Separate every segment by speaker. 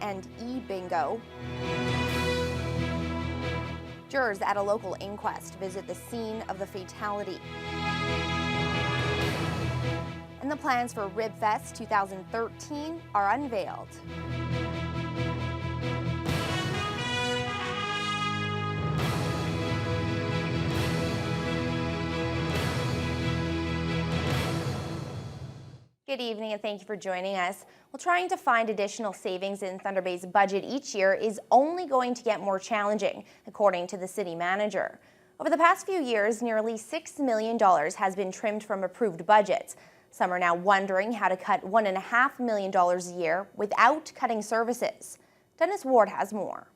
Speaker 1: and e-bingo. Jurors at a local inquest visit the scene of the fatality. And the plans for RibFest 2013 are unveiled. Good evening and thank you for joining us. Well, trying to find additional savings in Thunder Bay's budget each year is only going to get more challenging, according to the city manager. Over the past few years, nearly $6 million has been trimmed from approved budgets. Some are now wondering how to cut $1.5 million a year without cutting services. Dennis Ward has more.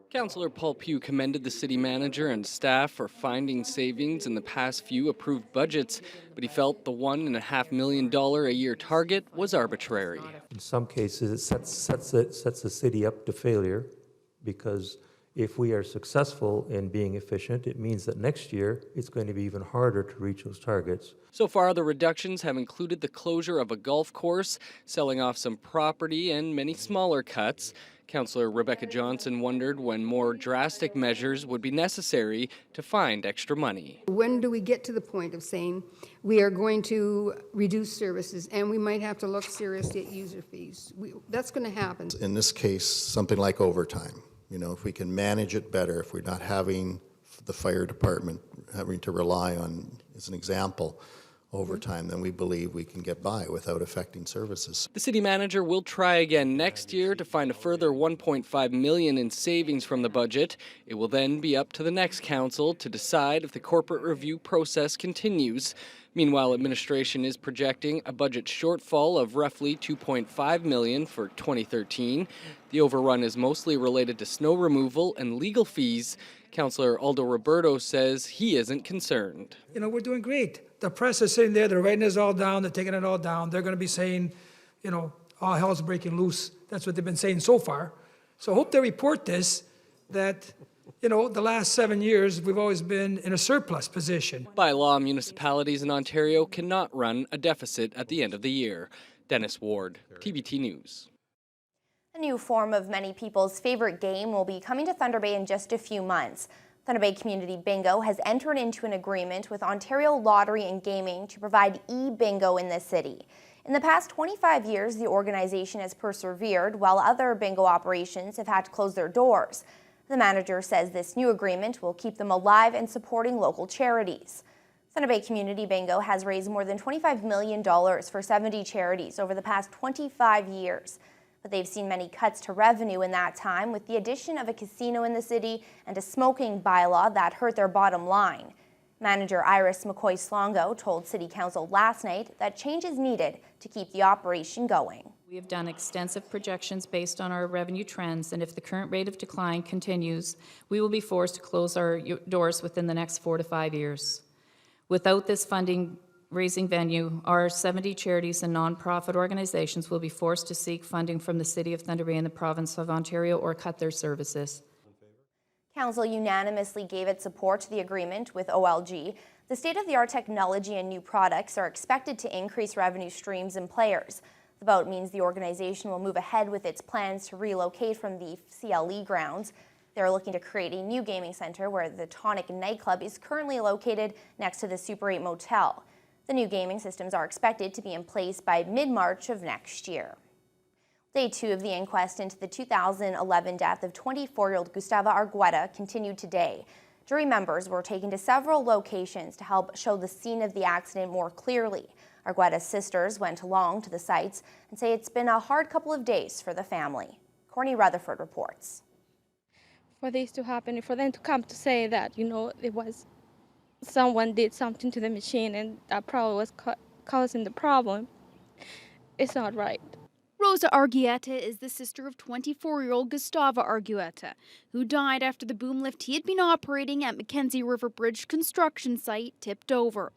Speaker 2: Councillor Paul Pugh commended the city manager and staff for finding savings in the past few approved budgets, but he felt the $1.5 million a year target was arbitrary.
Speaker 3: In some cases, it sets the city up to failure, because if we are successful in being efficient, it means that next year it's going to be even harder to reach those targets.
Speaker 2: So far, the reductions have included the closure of a golf course, selling off some property, and many smaller cuts. Councillor Rebecca Johnson wondered when more drastic measures would be necessary to find extra money.
Speaker 4: When do we get to the point of saying we are going to reduce services and we might have to look seriously at user fees? That's going to happen.
Speaker 5: In this case, something like overtime. You know, if we can manage it better, if we're not having the fire department having to rely on, as an example, overtime, then we believe we can get by without affecting services.
Speaker 2: The city manager will try again next year to find a further $1.5 million in savings from the budget. It will then be up to the next council to decide if the corporate review process continues. Meanwhile, administration is projecting a budget shortfall of roughly $2.5 million for 2013. The overrun is mostly related to snow removal and legal fees. Councillor Aldo Roberto says he isn't concerned.
Speaker 6: You know, we're doing great. The press is sitting there, they're writing this all down, they're taking it all down. They're going to be saying, you know, all hell's breaking loose. That's what they've been saying so far. So I hope they report this, that, you know, the last 7 years we've always been in a surplus position.
Speaker 2: By law, municipalities in Ontario cannot run a deficit at the end of the year. Dennis Ward, TBT News.
Speaker 1: A new form of many people's favorite game will be coming to Thunder Bay in just a few months. Thunder Bay Community Bingo has entered into an agreement with Ontario Lottery and Gaming to provide e-bingo in the city. In the past 25 years, the organization has persevered while other bingo operations have had to close their doors. The manager says this new agreement will keep them alive and supporting local charities. Thunder Bay Community Bingo has raised more than $25 million for 70 charities over the past 25 years. But they've seen many cuts to revenue in that time, with the addition of a casino in the city and a smoking bylaw that hurt their bottom line. Manager Iris McCoy-Slongo told City Council last night that change is needed to keep the operation going.
Speaker 7: We have done extensive projections based on our revenue trends, and if the current rate of decline continues, we will be forced to close our doors within the next 4 to 5 years. Without this funding raising venue, our 70 charities and non-profit organizations will be forced to seek funding from the City of Thunder Bay and the Province of Ontario or cut their services.
Speaker 1: Council unanimously gave its support to the agreement with OLG. The state-of-the-art technology and new products are expected to increase revenue streams and players. The vote means the organization will move ahead with its plans to relocate from the CLE grounds. They're looking to create a new gaming center where the Tonic nightclub is currently located next to the Super 8 motel. The new gaming systems are expected to be in place by mid-March of next year. Day 2 of the inquest into the 2011 death of 24-year-old Gustavo Argueta continued today. Jury members were taken to several locations to help show the scene of the accident more clearly. Argueta's sisters went along to the sites and say it's been a hard couple of days for the family. Courtney Rutherford reports.
Speaker 8: For this to happen, for them to come to say that, you know, it was someone did something to the machine and that probably was causing the problem, it's not right.
Speaker 9: Rosa Argueta is the sister of 24-year-old Gustavo Argueta, who died after the boom lift he had been operating at Mackenzie River Bridge construction site tipped over.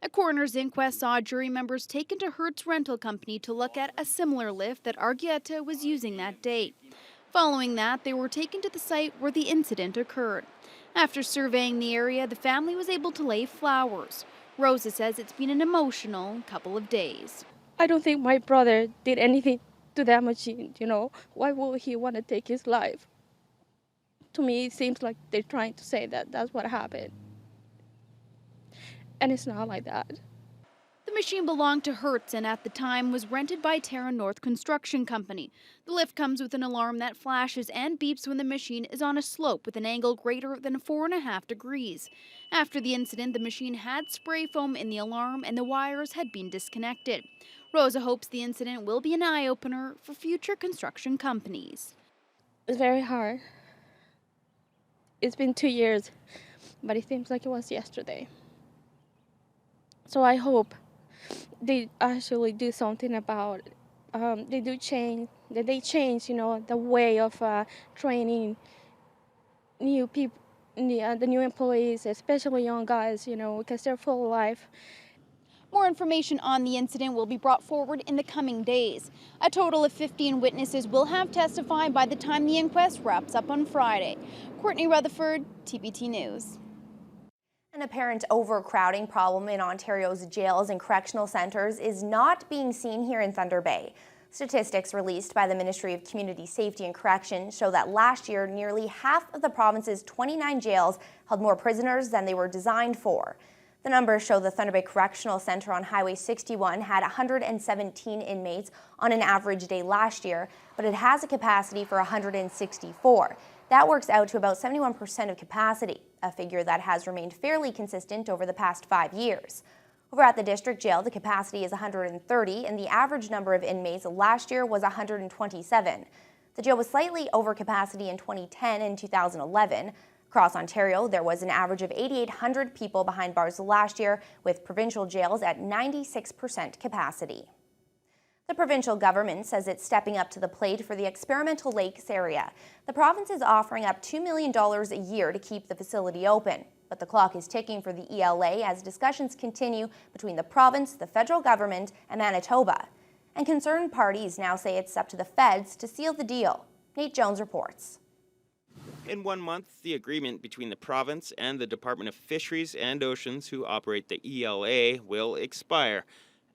Speaker 9: A coroner's inquest saw jury members taken to Hertz Rental Company to look at a similar lift that Argueta was using that day. Following that, they were taken to the site where the incident occurred. After surveying the area, the family was able to lay flowers. Rosa says it's been an emotional couple of days.
Speaker 8: I don't think my brother did anything to that machine, you know. Why would he want to take his life? To me, it seems like they're trying to say that that's what happened. And it's not like that.
Speaker 9: The machine belonged to Hertz and at the time was rented by Terra North Construction Company. The lift comes with an alarm that flashes and beeps when the machine is on a slope with an angle greater than 4.5 degrees. After the incident, the machine had spray foam in the alarm and the wires had been disconnected. Rosa hopes the incident will be an eye-opener for future construction companies.
Speaker 8: It's very hard. It's been 2 years, but it seems like it was yesterday. So I hope they actually do something about they change, you know, the way of training new people, the new employees, especially young guys, you know, because they're full of life.
Speaker 9: More information on the incident will be brought forward in the coming days. A total of 15 witnesses will have testified by the time the inquest wraps up on Friday. Courtney Rutherford, TBT News.
Speaker 1: An apparent overcrowding problem in Ontario's jails and correctional centres is not being seen here in Thunder Bay. Statistics released by the Ministry of Community Safety and Correction show that last year, nearly half of the province's 29 jails held more prisoners than they were designed for. The numbers show the Thunder Bay Correctional Centre on Highway 61 had 117 inmates on an average day last year, but it has a capacity for 164. That works out to about 71% of capacity, a figure that has remained fairly consistent over the past 5 years. Over at the district jail, the capacity is 130, and the average number of inmates last year was 127. The jail was slightly over capacity in 2010 and 2011. Across Ontario, there was an average of 8,800 people behind bars last year, with provincial jails at 96% capacity. The provincial government says it's stepping up to the plate for the experimental lakes area. The province is offering up $2 million a year to keep the facility open. But the clock is ticking for the ELA as discussions continue between the province, the federal government, and Manitoba. And concerned parties now say it's up to the feds to seal the deal. Nate Jones reports.
Speaker 10: In 1 month, the agreement between the province and the Department of Fisheries and Oceans, who operate the ELA, will expire.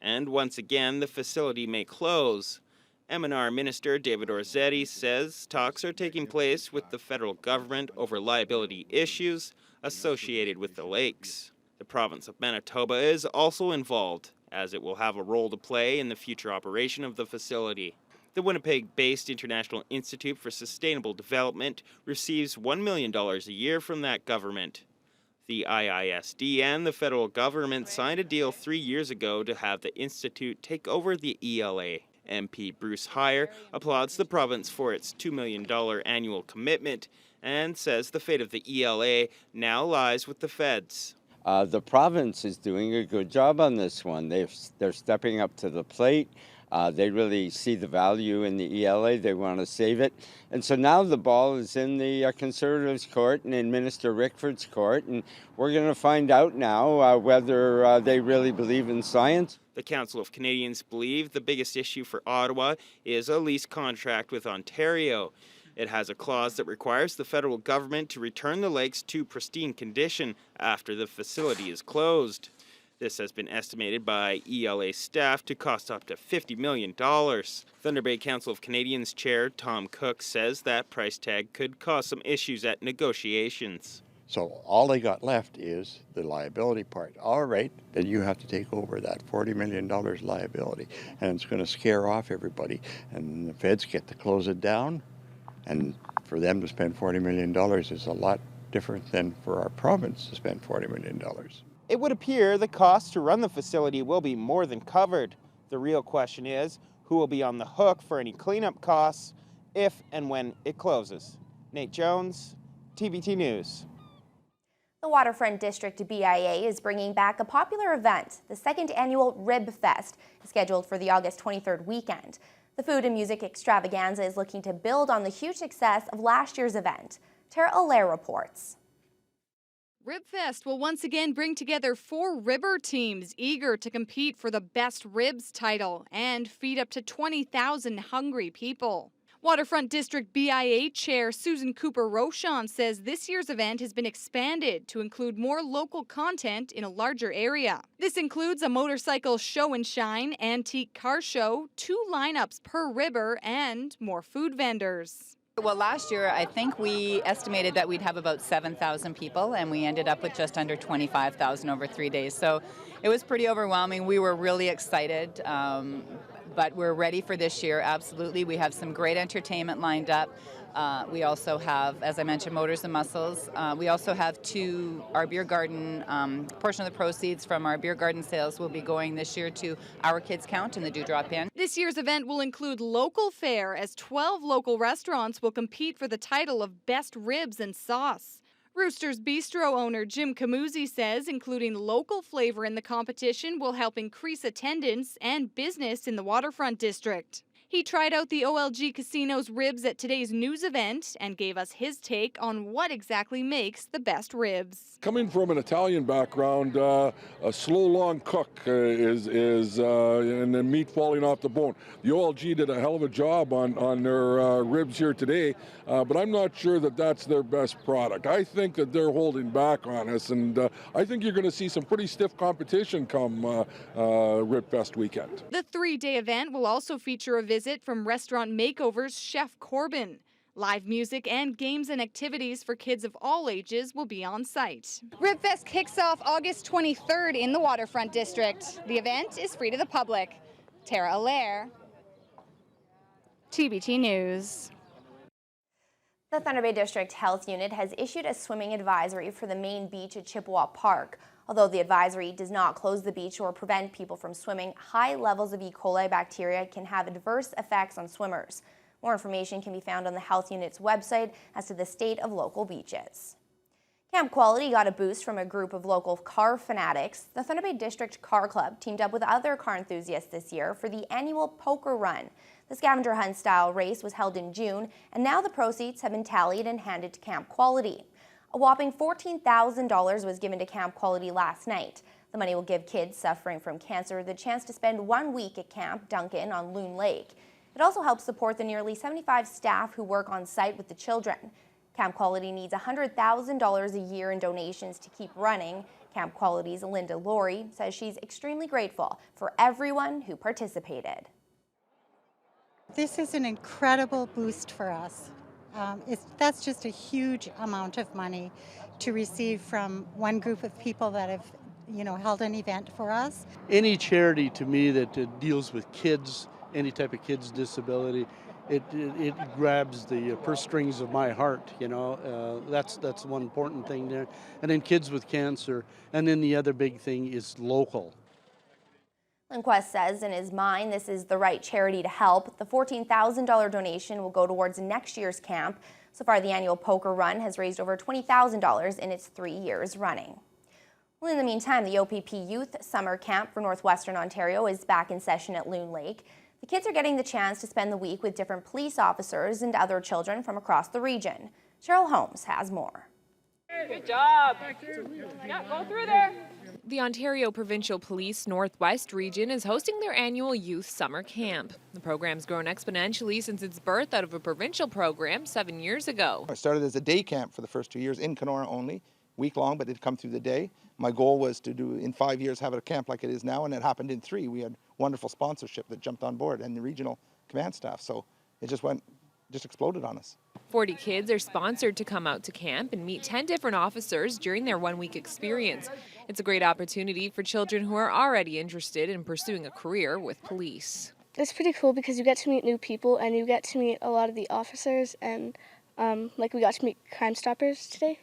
Speaker 10: And once again, the facility may close. M&R Minister David Orzetti says talks are taking place with the federal government over liability issues associated with the lakes. The province of Manitoba is also involved, as it will have a role to play in the future operation of the facility. The Winnipeg-based International Institute for Sustainable Development receives $1 million a year from that government. The IISD and the federal government signed a deal 3 years ago to have the institute take over the ELA. MP Bruce Heyer applauds the province for its $2 million annual commitment and says the fate of the ELA now lies with the feds.
Speaker 11: The province is doing a good job on this one. They're stepping up to the plate. They really see the value in the ELA. They want to save it. And so now the ball is in the Conservatives' court and in Minister Rickford's court. And we're going to find out now whether they really believe in science.
Speaker 10: The Council of Canadians believe the biggest issue for Ottawa is a lease contract with Ontario. It has a clause that requires the federal government to return the lakes to pristine condition after the facility is closed. This has been estimated by ELA staff to cost up to $50 million. Thunder Bay Council of Canadians Chair Tom Cook says that price tag could cause some issues at negotiations.
Speaker 12: So all they got left is the liability part. All right, then you have to take over that $40 million liability. And it's going to scare off everybody. And the feds get to close it down. And for them to spend $40 million is a lot different than for our province to spend $40 million.
Speaker 10: It would appear the cost to run the facility will be more than covered. The real question is, who will be on the hook for any cleanup costs if and when it closes? Nate Jones, TBT News.
Speaker 1: The Waterfront District BIA is bringing back a popular event. The second annual Rib Fest is scheduled for the August 23rd weekend. The food and music extravaganza is looking to build on the huge success of last year's event. Tara Allaire reports.
Speaker 13: Ribfest will once again bring together 4 ribber teams eager to compete for the Best Ribs title and feed up to 20,000 hungry people. Waterfront District BIA Chair Susan Cooper-Rochon says this year's event has been expanded to include more local content in a larger area. This includes a motorcycle show and shine, antique car show, 2 lineups per river, and more food vendors.
Speaker 14: Well, last year, I think we estimated that we'd have about 7,000 people, and we ended up with just under 25,000 over 3 days. So it was pretty overwhelming. We were really excited, but we're ready for this year, absolutely. We have some great entertainment lined up. We also have, as I mentioned, Motors and Muscles. We also have our beer garden, portion of the proceeds from our beer garden sales will be going this year to Our Kids Count and the Dewdrop Inn.
Speaker 13: This year's event will include local fare as 12 local restaurants will compete for the title of Best Ribs and Sauce. Rooster's Bistro owner Jim Camuzzi says including local flavor in the competition will help increase attendance and business in the Waterfront District. He tried out the OLG Casino's ribs at today's news event and gave us his take on what exactly makes the best ribs.
Speaker 15: Coming from an Italian background, a slow, long cook and the meat falling off the bone. The OLG did a hell of a job on their ribs here today, but I'm not sure that that's their best product. I think that they're holding back on us, and I think you're going to see some pretty stiff competition come Rib Fest weekend.
Speaker 13: The 3-day event will also feature a visit from Restaurant Makeover's Chef Corbin. Live music and games and activities for kids of all ages will be on site.
Speaker 16: Ribfest kicks off August 23rd in the Waterfront District. The event is free to the public. Tara Allaire, TBT News.
Speaker 1: The Thunder Bay District Health Unit has issued a swimming advisory for the main beach at Chippewa Park. Although the advisory does not close the beach or prevent people from swimming, high levels of E. coli bacteria can have adverse effects on swimmers. More information can be found on the health unit's website as to the state of local beaches. Camp Quality got a boost from a group of local car fanatics. The Thunder Bay District Car Club teamed up with other car enthusiasts this year for the annual poker run. The scavenger hunt style race was held in June, and now the proceeds have been tallied and handed to Camp Quality. A whopping $14,000 was given to Camp Quality last night. The money will give kids suffering from cancer the chance to spend 1 week at Camp Duncan on Loon Lake. It also helps support the nearly 75 staff who work on site with the children. Camp Quality needs $100,000 a year in donations to keep running. Camp Quality's Linda Laurie says she's extremely grateful for everyone who participated.
Speaker 17: This is an incredible boost for us. That's just a huge amount of money to receive from one group of people that have, held an event for us.
Speaker 18: Any charity to me that deals with kids, any type of kids disability, it grabs the purse strings of my heart. That's one important thing there. And then kids with cancer, and then the other big thing is local.
Speaker 1: Lindquist says in his mind this is the right charity to help. The $14,000 donation will go towards next year's camp. So far, the annual poker run has raised over $20,000 in its 3 years running. Well, in the meantime, the OPP Youth Summer Camp for Northwestern Ontario is back in session at Loon Lake. The kids are getting the chance to spend the week with different police officers and other children from across the region. Cheryl Holmes has more.
Speaker 19: Good job. Yeah, go through there. The Ontario Provincial Police Northwest Region is hosting their annual Youth Summer Camp. The program's grown exponentially since its birth out of a provincial program 7 years ago.
Speaker 20: I started as a day camp for the first 2 years in Kenora only, week long, but it'd come through the day. My goal was to do, in 5 years, have a camp like it is now, and it happened in 3. We had wonderful sponsorship that jumped on board and the regional command staff, so it just exploded on us.
Speaker 19: 40 kids are sponsored to come out to camp and meet 10 different officers during their 1-week experience. It's a great opportunity for children who are already interested in pursuing a career with police.
Speaker 8: It's pretty cool because you get to meet new people and you get to meet a lot of the officers and we got to meet Crime Stoppers today,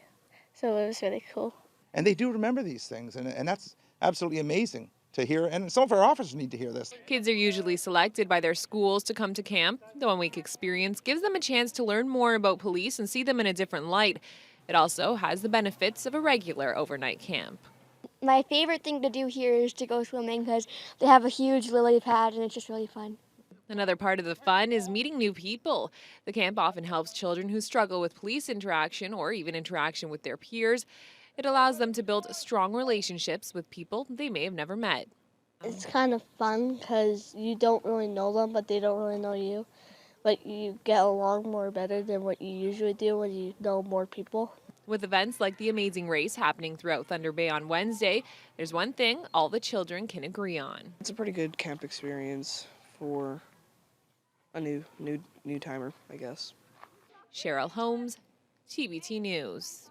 Speaker 8: so it was really cool.
Speaker 20: And they do remember these things, and that's absolutely amazing to hear, and some of our officers need to hear this.
Speaker 19: Kids are usually selected by their schools to come to camp. The 1-week experience gives them a chance to learn more about police and see them in a different light. It also has the benefits of a regular overnight camp.
Speaker 8: My favorite thing to do here is to go swimming because they have a huge lily pad and it's just really fun.
Speaker 19: Another part of the fun is meeting new people. The camp often helps children who struggle with police interaction or even interaction with their peers. It allows them to build strong relationships with people they may have never met.
Speaker 8: It's kind of fun because you don't really know them, but they don't really know you. like you get along more better than what you usually do when you know more people.
Speaker 19: With events like the Amazing Race happening throughout Thunder Bay on Wednesday, there's one thing all the children can agree on.
Speaker 21: It's a pretty good camp experience for a new timer, I guess.
Speaker 19: Cheryl Holmes, TBT News.